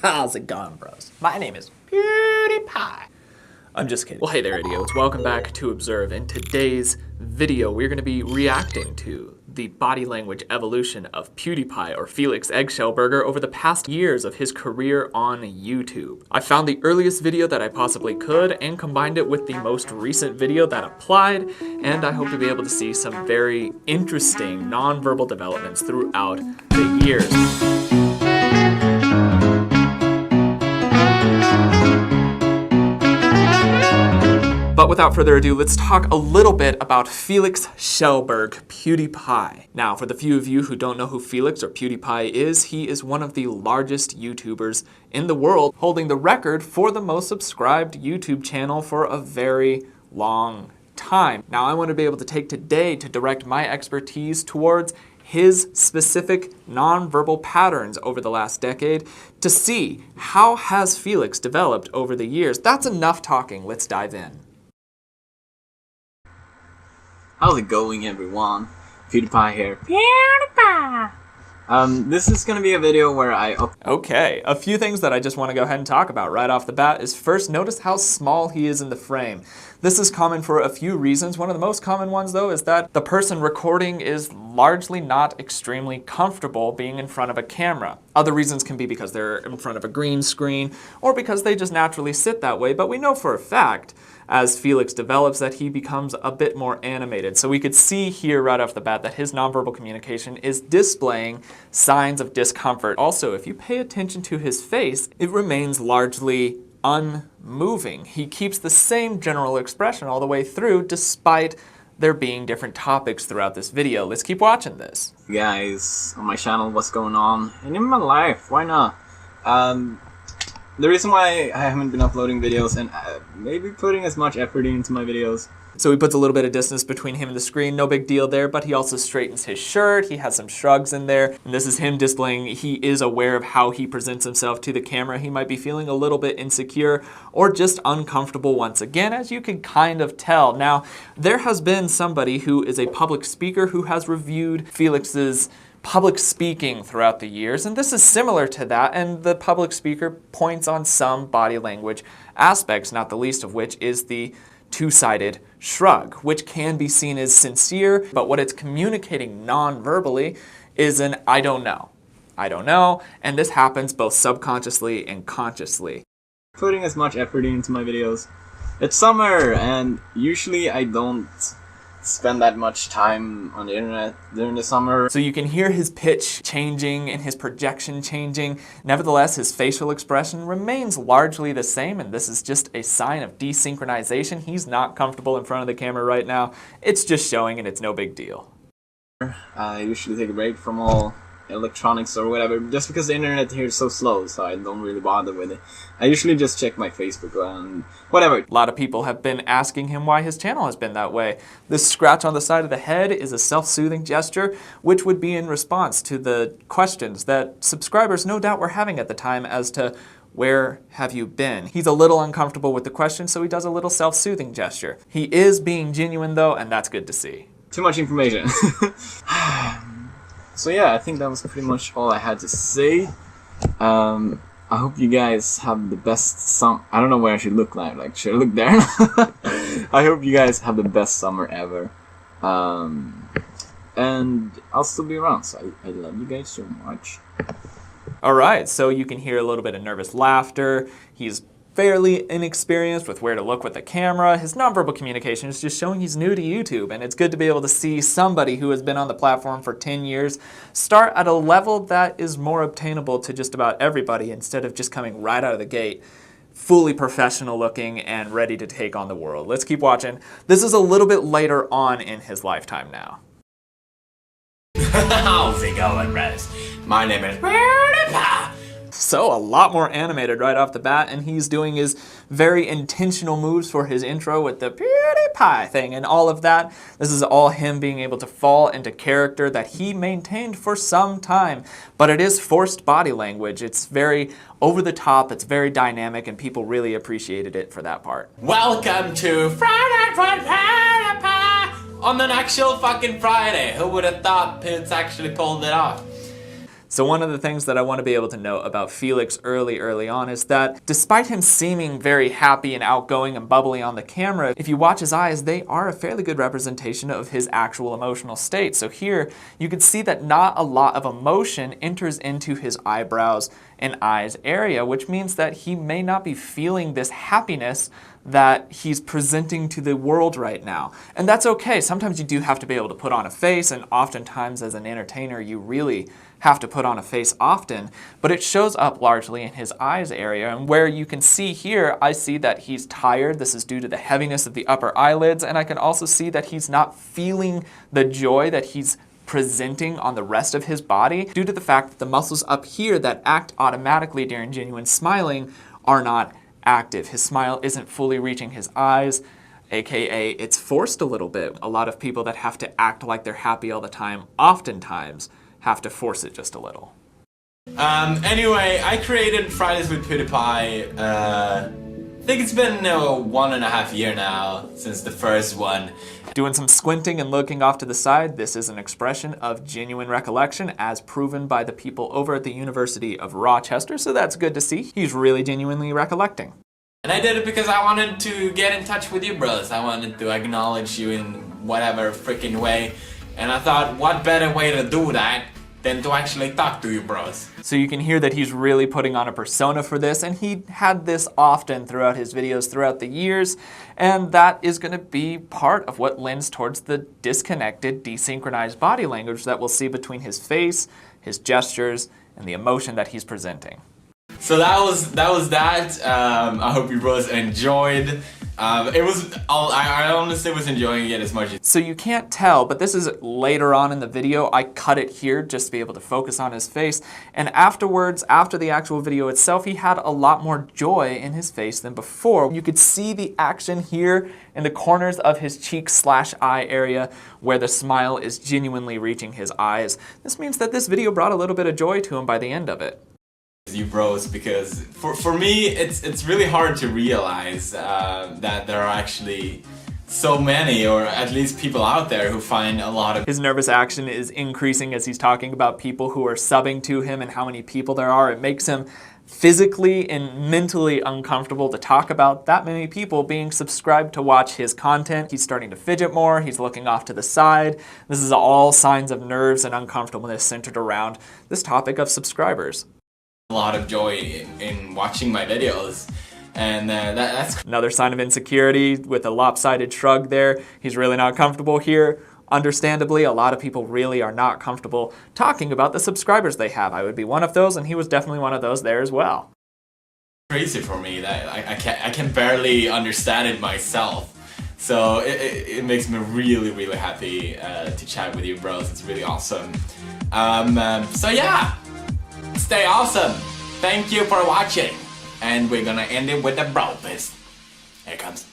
How's it going, bros? My name is PewDiePie. I'm just kidding. Well, hey there, idiots. Welcome back to Observe. In today's video, we're going to be reacting to the body language evolution of PewDiePie, or Felix Eggshellburger, over the past years of his career on YouTube. I found the earliest video that I possibly could and combined it with the most recent video that applied, and I hope to be able to see some very interesting nonverbal developments throughout the years. But without further ado, let's talk a little bit about Felix Schellberg, PewDiePie. Now, for the few of you who don't know who Felix or PewDiePie is, he is one of the largest YouTubers in the world, holding the record for the most subscribed YouTube channel for a very long time. Now, I want to be able to take today to direct my expertise towards his specific nonverbal patterns over the last decade to see how has Felix developed over the years. That's enough talking. Let's dive in. How's it going, everyone? PewDiePie here. PewDiePie! This is gonna be a video where Okay, a few things that I just want to go ahead and talk about right off the bat is first, notice how small he is in the frame. This is common for a few reasons. One of the most common ones, though, is that the person recording is largely not extremely comfortable being in front of a camera. Other reasons can be because they're in front of a green screen or because they just naturally sit that way, but we know for a fact as Felix develops that he becomes a bit more animated. So we could see here right off the bat that his nonverbal communication is displaying signs of discomfort. Also, if you pay attention to his face, it remains largely unmoving. He keeps the same general expression all the way through despite there being different topics throughout this video. Let's keep watching this. Guys, on my channel, what's going on? And in my life, why not? The reason why I haven't been uploading videos and maybe putting as much effort into my videos. So he puts a little bit of distance between him and the screen, no big deal there, but he also straightens his shirt, he has some shrugs in there, and this is him displaying he is aware of how he presents himself to the camera. He might be feeling a little bit insecure or just uncomfortable once again, as you can kind of tell. Now, there has been somebody who is a public speaker who has reviewed Felix's public speaking throughout the years, and this is similar to that, and the public speaker points on some body language aspects, not the least of which is the two-sided shrug, which can be seen as sincere, but what it's communicating non-verbally is an I don't know. I don't know, and this happens both subconsciously and consciously. Putting as much effort into my videos. It's summer, and usually I don't spend that much time on the internet during the summer. So you can hear his pitch changing and his projection changing. Nevertheless, his facial expression remains largely the same, and this is just a sign of desynchronization. He's not comfortable in front of the camera right now. It's just showing, and it's no big deal. I usually take a break from all electronics or whatever, just because the internet here is so slow, so I don't really bother with it. I usually just check my Facebook and whatever. A lot of people have been asking him why his channel has been that way. This scratch on the side of the head is a self-soothing gesture, which would be in response to the questions that subscribers no doubt were having at the time as to where have you been? He's a little uncomfortable with the question, so he does a little self-soothing gesture. He is being genuine though, and that's good to see. Too much information. So yeah, I think that was pretty much all I had to say. I hope you guys have the best summer. I don't know where I should look like should I look there? I hope you guys have the best summer ever. And I'll still be around, so I love you guys so much. Alright, so you can hear a little bit of nervous laughter. He's fairly inexperienced with where to look with the camera. His nonverbal communication is just showing he's new to YouTube, and it's good to be able to see somebody who has been on the platform for 10 years start at a level that is more obtainable to just about everybody instead of just coming right out of the gate fully professional looking and ready to take on the world. Let's keep watching. This is a little bit later on in his lifetime now. How's it going, Rez? My name is PewDiePie. So a lot more animated right off the bat, and he's doing his very intentional moves for his intro with the PewDiePie thing and all of that. This is all him being able to fall into character that he maintained for some time, but it is forced body language. It's very over the top, it's very dynamic, and people really appreciated it for that part. Welcome to Friday for PewDiePie on an actual fucking Friday. Who would have thought Pids actually pulled it off? So one of the things that I want to be able to note about Felix early on is that despite him seeming very happy and outgoing and bubbly on the camera, if you watch his eyes, they are a fairly good representation of his actual emotional state. So here you can see that not a lot of emotion enters into his eyebrows and eyes area, which means that he may not be feeling this happiness that he's presenting to the world right now. And that's okay. Sometimes you do have to be able to put on a face, and oftentimes as an entertainer you really have to put on a face often, but it shows up largely in his eyes area. And where you can see here, I see that he's tired. This is due to the heaviness of the upper eyelids, and I can also see that he's not feeling the joy that he's presenting on the rest of his body due to the fact that the muscles up here that act automatically during genuine smiling are not active. His smile isn't fully reaching his eyes, aka it's forced a little bit. A lot of people that have to act like they're happy all the time oftentimes have to force it just a little. Anyway, I created Fridays with PewDiePie, I think it's been 1.5 years now since the first one. Doing some squinting and looking off to the side, this is an expression of genuine recollection as proven by the people over at the University of Rochester, so that's good to see. He's really genuinely recollecting. And I did it because I wanted to get in touch with you bros. I wanted to acknowledge you in whatever freaking way. And I thought, what better way to do that than to actually talk to you bros. So you can hear that he's really putting on a persona for this, and he had this often throughout his videos throughout the years, and that is going to be part of what lends towards the disconnected, desynchronized body language that we'll see between his face, his gestures, and the emotion that he's presenting. So that was that. I hope you bros enjoyed. I honestly was enjoying it as much as. So you can't tell, but this is later on in the video. I cut it here just to be able to focus on his face. And afterwards, after the actual video itself, he had a lot more joy in his face than before. You could see the action here in the corners of his cheek/eye area where the smile is genuinely reaching his eyes. This means that this video brought a little bit of joy to him by the end of it. You bros, because for me it's really hard to realize that there are actually so many, or at least people out there who find a lot of. His nervous action is increasing as he's talking about people who are subbing to him and how many people there are. It makes him physically and mentally uncomfortable to talk about that many people being subscribed to watch his content. He's starting to fidget more, he's looking off to the side. This is all signs of nerves and uncomfortableness centered around this topic of subscribers. A lot of joy in watching my videos, and that's another sign of insecurity with a lopsided shrug there. He's really not comfortable here. Understandably, a lot of people really are not comfortable talking about the subscribers they have. I would be one of those, and he was definitely one of those there as well. Crazy for me that I can barely understand it myself. So it makes me really happy to chat with you bros. It's really awesome. So yeah. Stay awesome. Thank you for watching. And we're gonna end it with the bro fist. Here it comes.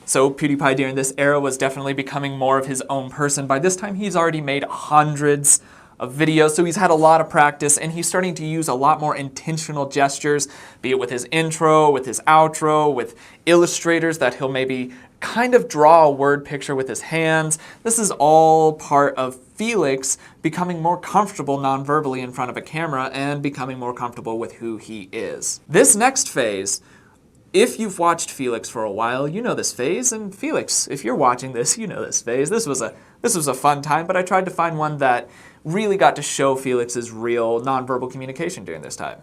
So PewDiePie during this era was definitely becoming more of his own person. By this time, he's already made hundreds of videos, so he's had a lot of practice, and he's starting to use a lot more intentional gestures, be it with his intro, with his outro, with illustrators that he'll maybe kind of draw a word picture with his hands. This is all part of Felix becoming more comfortable non-verbally in front of a camera and becoming more comfortable with who he is. This next phase, if you've watched Felix for a while, you know this phase, and Felix, if you're watching this, you know this phase. This was a fun time, but I tried to find one that really got to show Felix's real non-verbal communication during this time.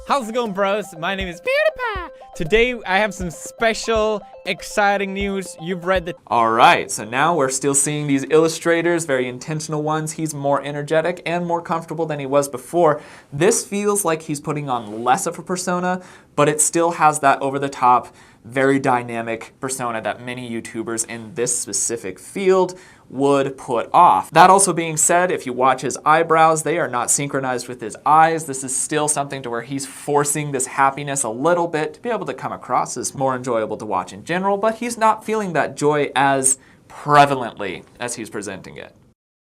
How's it going, bros? My name is PewDiePie. Today I have some special, exciting news. You've read the. Alright, so now we're still seeing these illustrators, very intentional ones. He's more energetic and more comfortable than he was before. This feels like he's putting on less of a persona, but it still has that over-the-top, very dynamic persona that many YouTubers in this specific field would put off. That also being said, if you watch his eyebrows, they are not synchronized with his eyes. This is still something to where he's forcing this happiness a little bit to be able to come across as more enjoyable to watch in general, but he's not feeling that joy as prevalently as he's presenting it.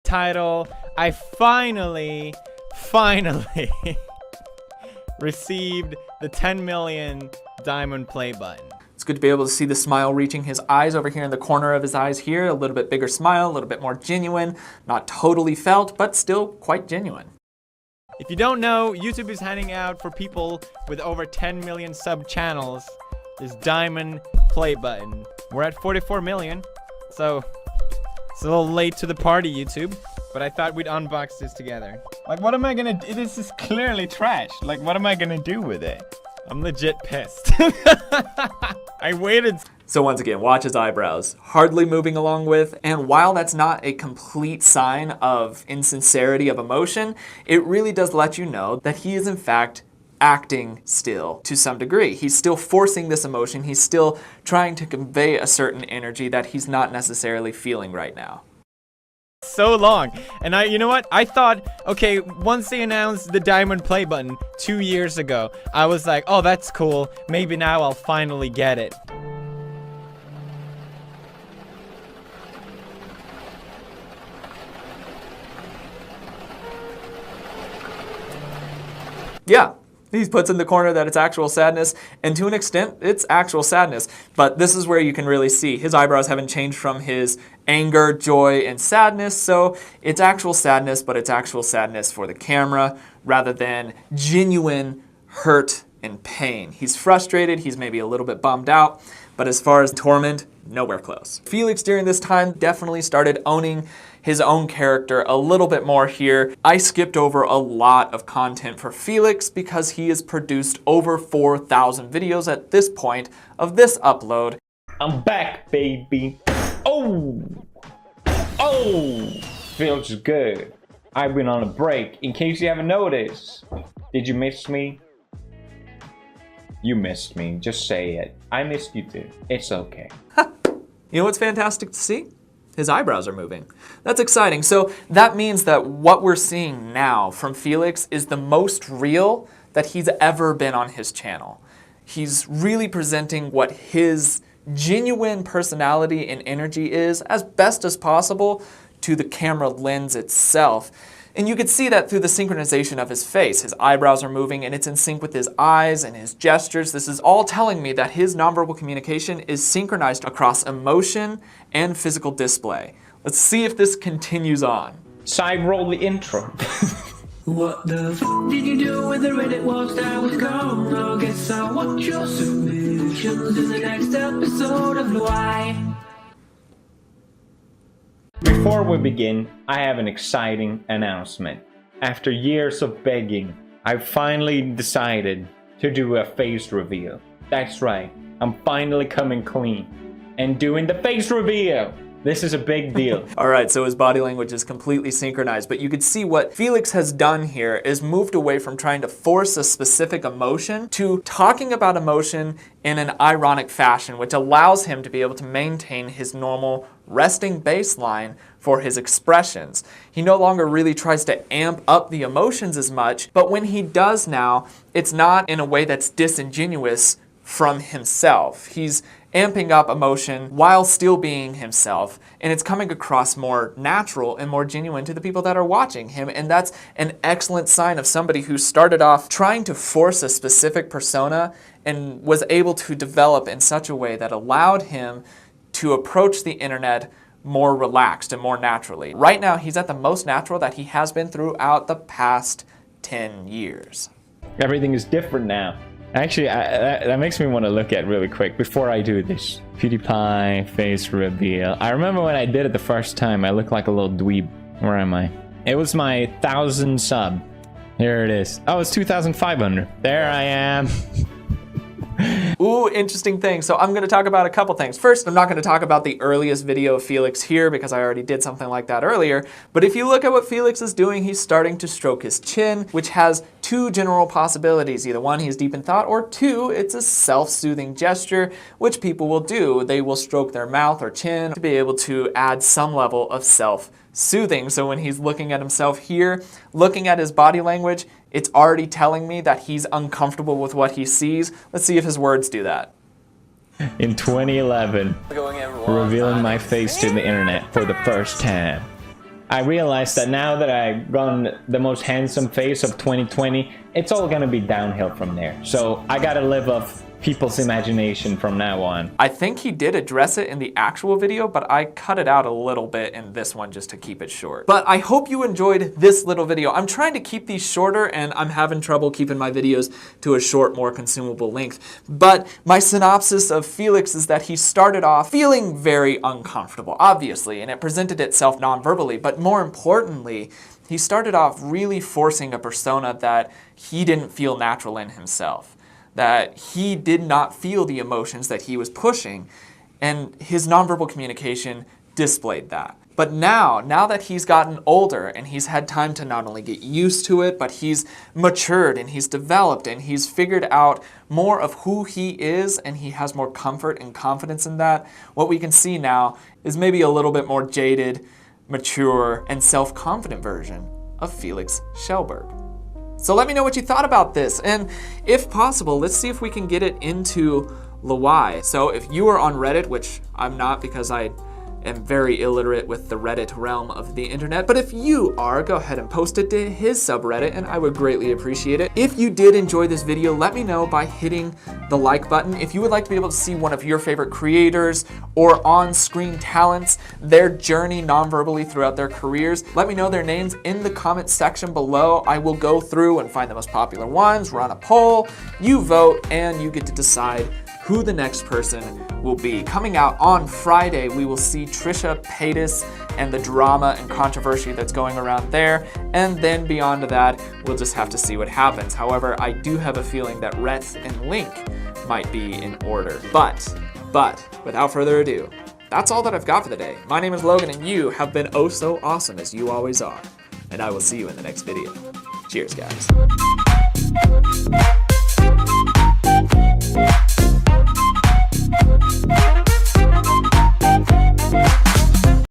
Title, I finally received the 10 million diamond play button. It's good to be able to see the smile reaching his eyes over here in the corner of his eyes here. A little bit bigger smile, a little bit more genuine, not totally felt, but still quite genuine. If you don't know, YouTube is handing out for people with over 10 million sub channels this diamond play button. We're at 44 million, so it's a little late to the party, YouTube. But I thought we'd unbox this together. Like, what am I gonna do? This is clearly trash. Like, what am I gonna do with it? I'm legit pissed. I waited. So once again, watch his eyebrows, hardly moving along with, and while that's not a complete sign of insincerity of emotion, it really does let you know that he is in fact acting still to some degree. He's still forcing this emotion, he's still trying to convey a certain energy that he's not necessarily feeling right now. So long. And you know what? I thought, okay, once they announced the diamond play button 2 years ago, I was like, oh, that's cool. Maybe now I'll finally get it. Yeah, he puts in the corner that it's actual sadness, and to an extent, it's actual sadness. But this is where you can really see his eyebrows haven't changed from his anger, joy, and sadness, so it's actual sadness, but it's actual sadness for the camera rather than genuine hurt and pain. He's frustrated, he's maybe a little bit bummed out, but as far as torment, nowhere close. Felix during this time definitely started owning his own character a little bit more here. I skipped over a lot of content for Felix because he has produced over 4,000 videos at this point of this upload. I'm back, baby. Oh, feels good. I've been on a break. In case you haven't noticed, did you miss me? You missed me. Just say it. I missed you too. It's okay. You know what's fantastic to see? His eyebrows are moving. That's exciting. So that means that what we're seeing now from Felix is the most real that he's ever been on his channel. He's really presenting what his genuine personality and energy is as best as possible to the camera lens itself. And you could see that through the synchronization of his face. His eyebrows are moving and it's in sync with his eyes and his gestures. This is all telling me that his nonverbal communication is synchronized across emotion and physical display. Let's see if this continues on. Side roll the intro. What the f did you do with the Reddit walks that was gone? I guess I'll watch your submissions in the next episode of Why. Before we begin, I have an exciting announcement. After years of begging, I finally decided to do a face reveal. That's right, I'm finally coming clean and doing the face reveal. This is a big deal. All right, so his body language is completely synchronized, but you could see what Felix has done here is moved away from trying to force a specific emotion to talking about emotion in an ironic fashion, which allows him to be able to maintain his normal resting baseline for his expressions. He no longer really tries to amp up the emotions as much, but when he does now, it's not in a way that's disingenuous from himself. He's amping up emotion while still being himself, and it's coming across more natural and more genuine to the people that are watching him, and that's an excellent sign of somebody who started off trying to force a specific persona and was able to develop in such a way that allowed him to approach the internet more relaxed and more naturally. Right now, he's at the most natural that he has been throughout the past 10 years. Everything is different now. Actually, that makes me want to look at really quick before I do this. PewDiePie face reveal. I remember when I did it the first time, I looked like a little dweeb. Where am I? It was my 1,000 sub. Here it is. Oh, it's 2,500. There I am. Ooh, interesting thing. So I'm going to talk about a couple things. First, I'm not going to talk about the earliest video of Felix here because I already did something like that earlier. But if you look at what Felix is doing, he's starting to stroke his chin, which has two general possibilities. Either one, he's deep in thought, or two, it's a self-soothing gesture, which people will do. They will stroke their mouth or chin to be able to add some level of self-soothing. So when he's looking at himself here, looking at his body language, it's already telling me that he's uncomfortable with what he sees. Let's see if his words do that. In 2011, revealing my face to the internet for the first time. I realized that now that I've run the most handsome face of 2020, it's all gonna be downhill from there. So I gotta live off people's imagination from now on. I think he did address it in the actual video, but I cut it out a little bit in this one just to keep it short. But I hope you enjoyed this little video. I'm trying to keep these shorter and I'm having trouble keeping my videos to a short, more consumable length. But my synopsis of Felix is that he started off feeling very uncomfortable, obviously, and it presented itself non-verbally, but more importantly, he started off really forcing a persona that he didn't feel natural in himself, that he did not feel the emotions that he was pushing, and his nonverbal communication displayed that. But now that he's gotten older and he's had time to not only get used to it, but he's matured and he's developed and he's figured out more of who he is and he has more comfort and confidence in that, what we can see now is maybe a little bit more jaded, mature, and self-confident version of Felix Kjellberg. So let me know what you thought about this, and if possible, let's see if we can get it into Lawai. So if you are on Reddit, which I'm not because I am very illiterate with the Reddit realm of the internet, but if you are, go ahead and post it to his subreddit and I would greatly appreciate it. If you did enjoy this video, let me know by hitting the like button. If you would like to be able to see one of your favorite creators or on-screen talents, their journey non-verbally throughout their careers, let me know their names in the comment section below. I will go through and find the most popular ones, run a poll, you vote, and you get to decide who the next person will be. Coming out on Friday, we will see Trisha Paytas and the drama and controversy that's going around there, and then beyond that, we'll just have to see what happens. However, I do have a feeling that Rhett and Link might be in order. But, without further ado, that's all that I've got for the day. My name is Logan, and you have been oh so awesome as you always are, and I will see you in the next video. Cheers, guys.